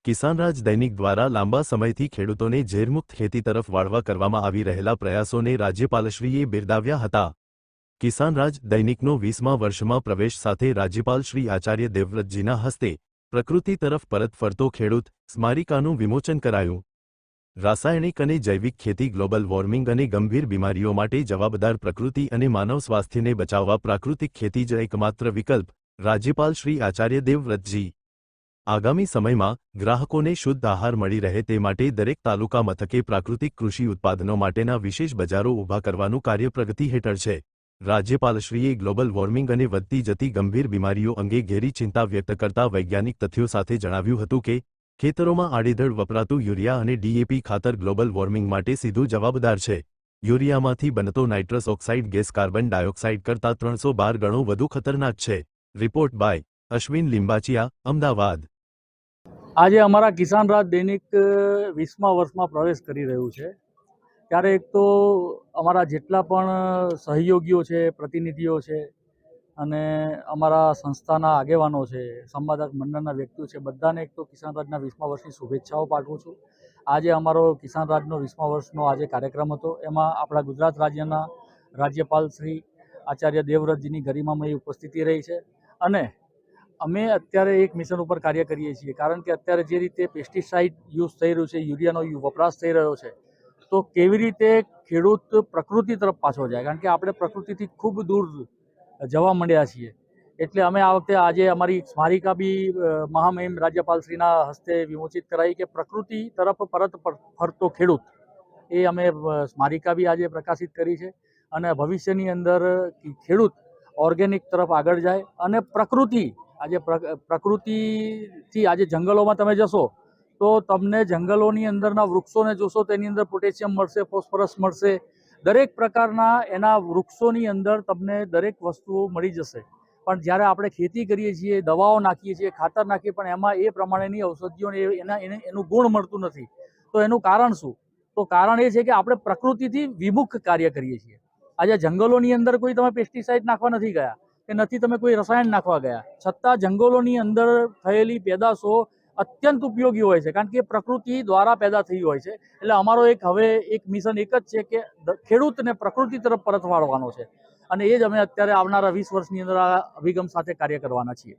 કિસાન રાજ દૈનિક દ્વારા લાંબા સમયથી ખેડૂતોને ઝેરમુક્ત ખેતી તરફ વાળવા કરવામાં આવી રહેલા પ્રયાસોને રાજ્યપાલશ્રીએ બિરદાવ્યા હતા। કિસાન રાજ દૈનિકનો 20મા વર્ષમાં પ્રવેશ સાથે રાજ્યપાલ શ્રી આચાર્ય દેવવ્રતજીના હસ્તે પ્રકૃતિ તરફ પરત ફરતો ખેડૂત સ્મારિકાનું વિમોચન કરાયું। રાસાયણિક અને જૈવિક ખેતી ગ્લોબલ વોર્મિંગ અને ગંભીર બીમારીઓ માટે જવાબદાર પ્રકૃતિ અને માનવ સ્વાસ્થ્યને બચાવવા પ્રાકૃતિક ખેતી જ એકમાત્ર વિકલ્પ। રાજ્યપાલ શ્રી આચાર્ય દેવવ્રતજી આગામી સમયમાં ગ્રાહકોને શુદ્ધ આહાર મળી રહે તે માટે દરેક તાલુકા મથકે પ્રાકૃતિક કૃષિ ઉત્પાદનો માટેના વિશેષ બજારો ઊભા કરવાનું કાર્ય પ્રગતિ હેઠળ છે। રાજ્યપાલશ્રીએ ગ્લોબલ વોર્મિંગ અને વધતી જતી ગંભીર બીમારીઓ અંગે ઘેરી ચિંતા વ્યક્ત કરતા વૈજ્ઞાનિક તથ્યો સાથે જણાવ્યું હતું કે ખેતરોમાં આડેધડ વપરાતું યુરિયા અને ડીએપી ખાતર ગ્લોબલ વોર્મિંગ માટે સીધું જવાબદાર છે। યુરિયામાંથી બનતો nitrous oxide gas carbon dioxide કરતાં 312 ગણો વધુ ખતરનાક છે। Report by Ashwin Limbachiya, Ahmedabad. આજે અમારા કિસાન રાજ દૈનિક 20મા વર્ષમાં પ્રવેશ કરી રહ્યું છે, ત્યારે એક તો અમારા જેટલા પણ સહયોગીઓ છે, પ્રતિનિધિઓ છે અને અમારા સંસ્થાના આગેવાનો છે, સંવાદક મંડળના વ્યક્તિઓ છે, બધાને એક તો કિસાન રાજના 20મા વર્ષની શુભેચ્છાઓ પાઠવું છું। આજે અમારો કિસાન રાજનો 20મા વર્ષનો આજે કાર્યક્રમ હતો, એમાં આપણા ગુજરાત રાજ્યના રાજ્યપાલ શ્રી આચાર્ય દેવવ્રતજીની ગરિમામય ઉપસ્થિતિ રહી છે અને અમે અત્યારે એક મિશન ઉપર કાર્ય કરીએ છીએ, કારણ કે અત્યારે જે રીતે પેસ્ટિસાઇડ યુઝ થઈ રહ્યું છે, યુરિયાનો વપરાશ થઈ રહ્યો છે, તો કેવી રીતે ખેડૂત પ્રકૃતિ તરફ પાછો જાય, કારણ કે આપણે પ્રકૃતિથી ખૂબ દૂર જવા માંડ્યા છીએ। એટલે અમે આ વખતે આજે અમારી સ્મારિકા બી મહામહિમ રાજ્યપાલશ્રીના હસ્તે વિમોચિત કરાઈ કે પ્રકૃતિ તરફ પરત ફરતો ખેડૂત, એ અમે સ્મારિકા બી આજે પ્રકાશિત કરી છે અને ભવિષ્યની અંદર ખેડૂત ઓર્ગેનિક તરફ આગળ જાય અને પ્રકૃતિ આજે પ્રકૃતિથી આજે જંગલોમાં તમે જશો તો તમને જંગલોની અંદરના વૃક્ષોને જોશો, તેની અંદર પોટેશિયમ મળશે, ફોસ્ફરસ મળશે, દરેક પ્રકારના એના વૃક્ષોની અંદર તમને દરેક વસ્તુઓ મળી જશે। પણ જ્યારે આપણે ખેતી કરીએ છીએ, દવાઓ નાખીએ છીએ, ખાતર નાખીએ, પણ એમાં એ પ્રમાણેની ઔષધિઓને એનું ગુણ મળતું નથી। તો એનું કારણ શું? તો કારણ એ છે કે આપણે પ્રકૃતિથી વિમુખ કાર્ય કરીએ છીએ। આજે જંગલોની અંદર કોઈ તમે પેસ્ટિસાઇડ નાખવા નથી ગયા કે નથી તમે કોઈ રસાયણ નાખવા ગયા, છતાં જંગલોની અંદર થયેલી પેદાશો અત્યંત ઉપયોગી હોય છે, કારણ કે પ્રકૃતિ દ્વારા પેદા થઈ હોય છે। એટલે અમારો હવે એક મિશન એક જ છે કે ખેડૂતને પ્રકૃતિ તરફ પરત વાળવાનો છે અને એ જ અમે અત્યારે આવનારા 20 વર્ષની અંદર આ અભિગમ સાથે કાર્ય કરવાના છીએ।